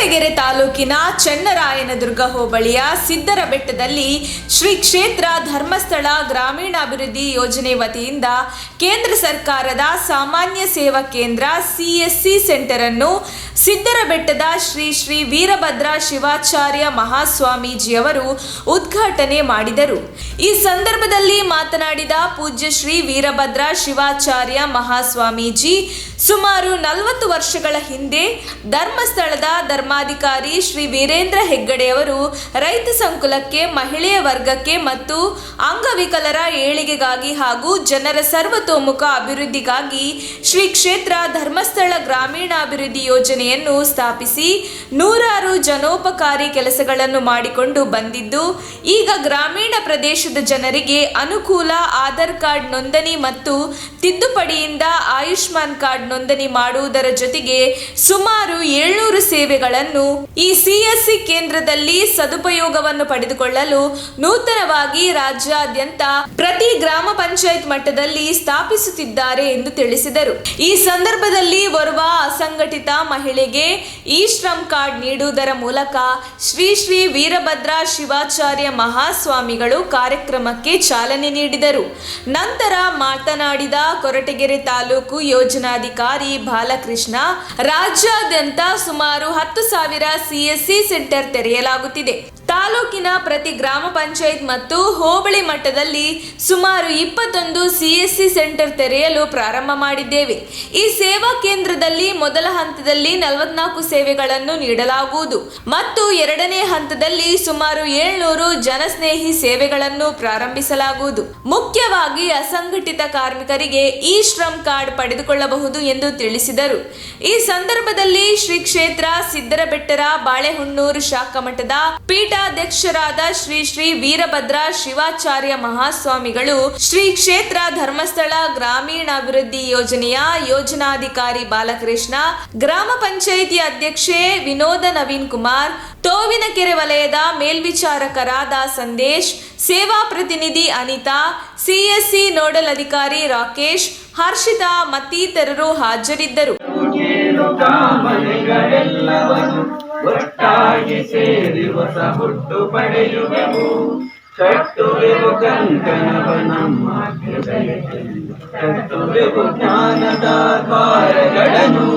ಕೊರಟಗೆರೆ ತಾಲೂಕಿನ ಚನ್ನರಾಯನದುರ್ಗ ಹೋಬಳಿಯ ಸಿದ್ದರಬೆಟ್ಟದಲ್ಲಿ ಶ್ರೀ ಕ್ಷೇತ್ರ ಧರ್ಮಸ್ಥಳ ಗ್ರಾಮೀಣಾಭಿವೃದ್ಧಿ ಯೋಜನೆ ವತಿಯಿಂದ ಕೇಂದ್ರ ಸರ್ಕಾರದ ಸಾಮಾನ್ಯ ಸೇವಾ ಕೇಂದ್ರ CSC ಸೆಂಟರ್ ಅನ್ನು ಸಿದ್ದರಬೆಟ್ಟದ ಶ್ರೀ ಶ್ರೀ ವೀರಭದ್ರ ಶಿವಾಚಾರ್ಯ ಮಹಾಸ್ವಾಮೀಜಿಯವರು ಉದ್ಘಾಟನೆ ಮಾಡಿದರು. ಈ ಸಂದರ್ಭದಲ್ಲಿ ಮಾತನಾಡಿದ ಪೂಜ್ಯ ಶ್ರೀ ವೀರಭದ್ರ ಶಿವಾಚಾರ್ಯ ಮಹಾಸ್ವಾಮೀಜಿ ಸುಮಾರು 40 ವರ್ಷಗಳ ಹಿಂದೆ ಧರ್ಮಸ್ಥಳದ ಧರ್ಮಾಧಿಕಾರಿ ಶ್ರೀ ವೀರೇಂದ್ರ ಹೆಗ್ಗಡೆಯವರು ರೈತ ಸಂಕುಲಕ್ಕೆ, ಮಹಿಳೆಯ ವರ್ಗಕ್ಕೆ ಮತ್ತು ಅಂಗವಿಕಲರ ಏಳಿಗೆಗಾಗಿ ಹಾಗೂ ಜನರ ಸರ್ವತೋಮುಖ ಅಭಿವೃದ್ಧಿಗಾಗಿ ಶ್ರೀ ಕ್ಷೇತ್ರ ಧರ್ಮಸ್ಥಳ ಗ್ರಾಮೀಣಾಭಿವೃದ್ಧಿ ಯೋಜನೆಯನ್ನು ಸ್ಥಾಪಿಸಿ ನೂರಾರು ಜನೋಪಕಾರಿ ಕೆಲಸಗಳನ್ನು ಮಾಡಿಕೊಂಡು ಬಂದಿದ್ದು, ಈಗ ಗ್ರಾಮೀಣ ಪ್ರದೇಶದ ಜನರಿಗೆ ಅನುಕೂಲ ಆಧಾರ್ ಕಾರ್ಡ್ ನೋಂದಣಿ ಮತ್ತು ತಿದ್ದುಪಡಿಯಿಂದ ಆಯುಷ್ಮಾನ್ ಕಾರ್ಡ್ ನೋಂದಣಿ ಮಾಡುವುದರ ಜೊತೆಗೆ ಸುಮಾರು 700 ಸೇವೆಗಳನ್ನು ಈ CSC ಕೇಂದ್ರದಲ್ಲಿ ಸದುಪಯೋಗವನ್ನು ಪಡೆದುಕೊಳ್ಳಲು ನೂತನವಾಗಿ ರಾಜ್ಯಾದ್ಯಂತ ಪ್ರತಿ ಗ್ರಾಮ ಪಂಚಾಯತ್ ಮಟ್ಟದಲ್ಲಿ ಸ್ಥಾಪಿಸುತ್ತಿದ್ದಾರೆ ಎಂದು ತಿಳಿಸಿದರು. ಈ ಸಂದರ್ಭದಲ್ಲಿ ಓರ್ವ ಅಸಂಘಟಿತ ಮಹಿಳೆಗೆ ಶ್ರಮ್ ಕಾರ್ಡ್ ನೀಡುವುದರ ಮೂಲಕ ಶ್ರೀ ಶ್ರೀ ವೀರಭದ್ರ ಶಿವಾಚಾರ್ಯ ಮಹಾಸ್ವಾಮಿಗಳು ಕಾರ್ಯಕ್ರಮಕ್ಕೆ ಚಾಲನೆ ನೀಡಿದರು. ನಂತರ ಮಾತನಾಡಿದ ಕೊರಟಗೆರೆ ತಾಲೂಕು ಯೋಜನಾಧಿಕಾರಿ ಬಾಲಕೃಷ್ಣ, ರಾಜ್ಯಾದ್ಯಂತ ಸುಮಾರು 10,000 CSC ಸೆಂಟರ್ ತೆರೆಯಲಾಗುತ್ತಿದೆ. ತಾಲೂಕಿನ ಪ್ರತಿ ಗ್ರಾಮ ಪಂಚಾಯತ್ ಮತ್ತು ಹೋಬಳಿ ಮಟ್ಟದಲ್ಲಿ ಸುಮಾರು 21 CSC ಸೆಂಟರ್ ತೆರೆಯಲು ಪ್ರಾರಂಭ ಮಾಡಿದ್ದೇವೆ. ಈ ಸೇವಾ ಕೇಂದ್ರದಲ್ಲಿ ಮೊದಲ ಹಂತದಲ್ಲಿ 44 ಸೇವೆಗಳನ್ನು ನೀಡಲಾಗುವುದು ಮತ್ತು ಎರಡನೇ ಹಂತದಲ್ಲಿ ಸುಮಾರು 700 ಜನಸ್ನೇಹಿ ಸೇವೆಗಳನ್ನು ಪ್ರಾರಂಭಿಸಲಾಗುವುದು. ಮುಖ್ಯವಾಗಿ ಅಸಂಘಟಿತ ಕಾರ್ಮಿಕರಿಗೆ ಶ್ರಮ್ ಕಾರ್ಡ್ ಪಡೆದುಕೊಳ್ಳಬಹುದು ಎಂದು ತಿಳಿಸಿದರು. ಈ ಸಂದರ್ಭದಲ್ಲಿ ಶ್ರೀ ಕ್ಷೇತ್ರ ಸಿದ್ದರಬೆಟ್ಟರ ಬಾಳೆಹೊನ್ನೂರು ಶಾಖಾ ಮಠದ ಪೀಠಾಧ್ಯಕ್ಷರಾದ ಶ್ರೀ ಶ್ರೀ ವೀರಭದ್ರ ಶಿವಾಚಾರ್ಯ ಮಹಾಸ್ವಾಮಿಗಳು, ಶ್ರೀ ಕ್ಷೇತ್ರ ಧರ್ಮಸ್ಥಳ ಗ್ರಾಮೀಣಾಭಿವೃದ್ಧಿ ಯೋಜನೆಯ ಯೋಜನಾಧಿಕಾರಿ ಬಾಲಕೃಷ್ಣ, ಗ್ರಾಮ ಪಂಚಾಯಿತಿ ಅಧ್ಯಕ್ಷೆ ವಿನೋದ ನವೀನ್ ಕುಮಾರ್, ತೋವಿನಕೆರೆ ವಲಯದ ಮೇಲ್ವಿಚಾರಕರಾದ ಸಂದೇಶ್, ಸೇವಾ ಪ್ರತಿನಿಧಿ ಅನಿತಾ, CSC ನೋಡಲ್ ಅಧಿಕಾರಿ ರಾಕೇಶ್, ಹರ್ಷಿತಾ ಮತ್ತಿತರರು ಹಾಜರಿದ್ದರು. ಒಟ್ಟಾಗಿ ಸೇರಿ ಹೊಸ ಹುಟ್ಟು ಪಡೆಯುವೆವು, ಕಟ್ಟುವೆವು ಕಂಕಣವ ನಮ್ಮ ಕಟ್ಟುವೆವು ಜ್ಞಾನದ ದ್ವಾರಗಳನ್ನು.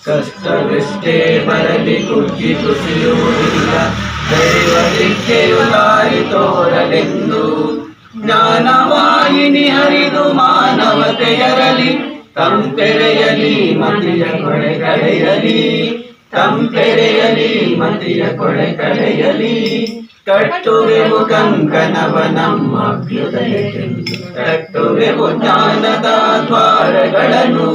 ಕಷ್ಟವೆಷ್ಟೇ ಬರಲಿ ಕುಗ್ಗಿ ಕುಸಿಯುವುದಿಲ್ಲ, ದೈವದಿಕ್ಕೆಯು ದಾರಿ ತೋರಲೆಂದು ಜ್ಞಾನವಾಹಿನಿ ಹರಿದು ಮಾನವತೆಯರಲಿ. ತಂಪೆರೆಯಲಿ ಮತಿಯ ಕೊಳೆ ಕಳೆಯಲಿ, ತಂಪೆರೆಯಲಿ ಮತಿಯ ಕೊಳೆ ಕಳೆಯಲಿ. ಕಟ್ಟುವೆವು ಕಂಕಣವ ನಮ್ಮ ಅಭ್ಯುದಯಕ್ಕೆಂದು, ಕಟ್ಟುವೆವು ಜ್ಞಾನದ ದ್ವಾರಗಳನ್ನು.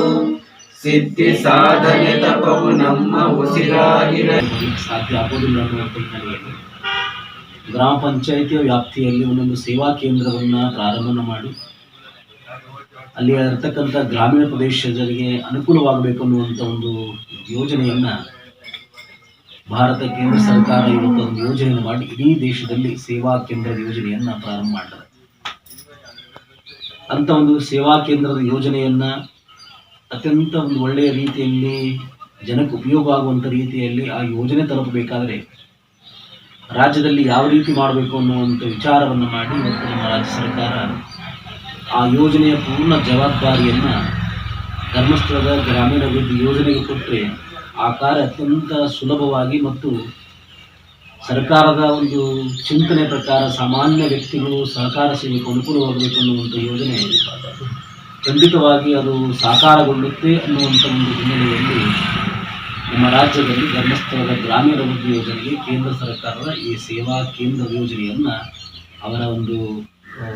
ಸಿದ್ಧಿ ಸಾಧನೆ ತಪವು ನಮ್ಮ ಉಸಿರಾಗಿರಲಿ. ಸಾಧ್ಯ ಆಗೋದಿಲ್ಲ ಅನ್ನುವಂಥ ಗ್ರಾಮ ಪಂಚಾಯಿತಿಯ ವ್ಯಾಪ್ತಿಯಲ್ಲಿ ಒಂದೊಂದು ಸೇವಾ ಕೇಂದ್ರವನ್ನು ಪ್ರಾರಂಭ ಮಾಡಿ ಅಲ್ಲಿ ಇರತಕ್ಕಂಥ ಗ್ರಾಮೀಣ ಪ್ರದೇಶದವರಿಗೆ ಅನುಕೂಲವಾಗಬೇಕು ಅನ್ನುವಂಥ ಒಂದು ಯೋಜನೆಯನ್ನು ಭಾರತ ಕೇಂದ್ರ ಸರ್ಕಾರ ಇರುವಂಥ ಒಂದು ಯೋಜನೆಯನ್ನು ಮಾಡಿ ಇಡೀ ದೇಶದಲ್ಲಿ ಸೇವಾ ಕೇಂದ್ರದ ಯೋಜನೆಯನ್ನು ಪ್ರಾರಂಭ ಮಾಡ್ತಾರೆ. ಅಂಥ ಒಂದು ಸೇವಾ ಕೇಂದ್ರದ ಯೋಜನೆಯನ್ನು ಅತ್ಯಂತ ಒಂದು ಒಳ್ಳೆಯ ರೀತಿಯಲ್ಲಿ ಜನಕ್ಕೆ ಉಪಯೋಗ ಆಗುವಂಥ ರೀತಿಯಲ್ಲಿ ಆ ಯೋಜನೆ ತಲುಪಬೇಕಾದರೆ ರಾಜ್ಯದಲ್ಲಿ ಯಾವ ರೀತಿ ಮಾಡಬೇಕು ಅನ್ನುವಂಥ ವಿಚಾರವನ್ನು ಮಾಡಿ ಇವತ್ತು ನಮ್ಮ ರಾಜ್ಯ ಸರ್ಕಾರ ಆ ಯೋಜನೆಯ ಪೂರ್ಣ ಜವಾಬ್ದಾರಿಯನ್ನು ಧರ್ಮಸ್ಥಳದ ಗ್ರಾಮೀಣಾಭಿವೃದ್ಧಿ ಯೋಜನೆಗೆ ಕೊಟ್ಟರೆ ಆ ಕಾರ್ಯ ಅತ್ಯಂತ ಸುಲಭವಾಗಿ ಮತ್ತು ಸರ್ಕಾರದ ಒಂದು ಚಿಂತನೆ ಪ್ರಕಾರ ಸಾಮಾನ್ಯ ವ್ಯಕ್ತಿಗಳು ಸಹಕಾರ ಸಿಗಬೇಕು, ಅನುಕೂಲವಾಗಬೇಕು ಅನ್ನುವಂಥ ಯೋಜನೆ ಖಂಡಿತವಾಗಿ ಅದು ಸಾಕಾರಗೊಳ್ಳುತ್ತೆ ಅನ್ನುವಂಥ ಒಂದು ಹಿನ್ನೆಲೆಯಲ್ಲಿ ನಮ್ಮ ರಾಜ್ಯದಲ್ಲಿ ಧರ್ಮಸ್ಥಳದ ಗ್ರಾಮೀಣಾಭಿವೃದ್ಧಿ ಯೋಜನೆಗೆ ಕೇಂದ್ರ ಸರ್ಕಾರದ ಈ ಸೇವಾ ಕೇಂದ್ರ ಯೋಜನೆಯನ್ನು ಅವರ ಒಂದು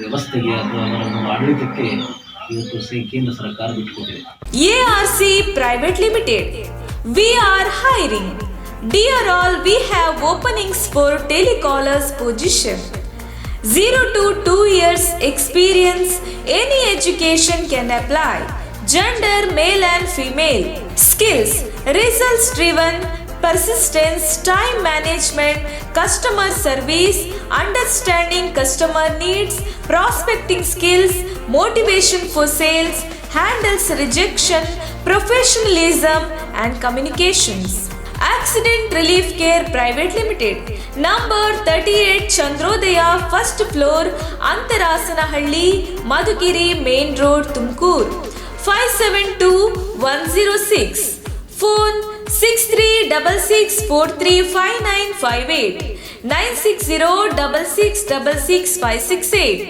ವ್ಯವಸ್ಥೆಗೆ ಅಥವಾ ಅವರ ಒಂದು ಆಡಳಿತಕ್ಕೆ ಇವತ್ತು ಕೇಂದ್ರ ಸರ್ಕಾರ ಬಿಟ್ಟುಕೊಟ್ಟಿದೆ. ARC Private Limited, we are hiring. Dear all, we have openings for telecallers position. 0 to 2 years experience, any education can apply. Gender male and female. Skills results driven, persistence, time management, customer service, understanding customer needs, prospecting skills, motivation for sales, handles rejection, professionalism and communications. Accident Relief Care Private Limited, number 38 Chandrodaya, first floor, Antarasanahಳ್ಳಿ, Madhukiri Main Road, Tumkur, 572106. Phone 6366435958, 9606666568.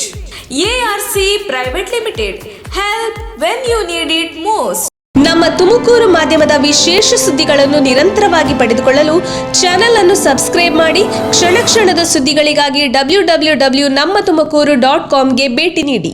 ARC Private Limited, help when you need it most. ನಮ್ಮ ತುಮಕೂರು ಮಾಧ್ಯಮದ ವಿಶೇಷ ಸುದ್ದಿಗಳನ್ನು ನಿರಂತರವಾಗಿ ಪಡೆದುಕೊಳ್ಳಲು channel ಅನ್ನು subscribe ಮಾಡಿ. ಕ್ಷಣ ಕ್ಷಣದ ಸುದ್ದಿಗಳಿಗಾಗಿ www.nammathumakuru.com ಗೆ ಭೇಟಿ ನೀಡಿ.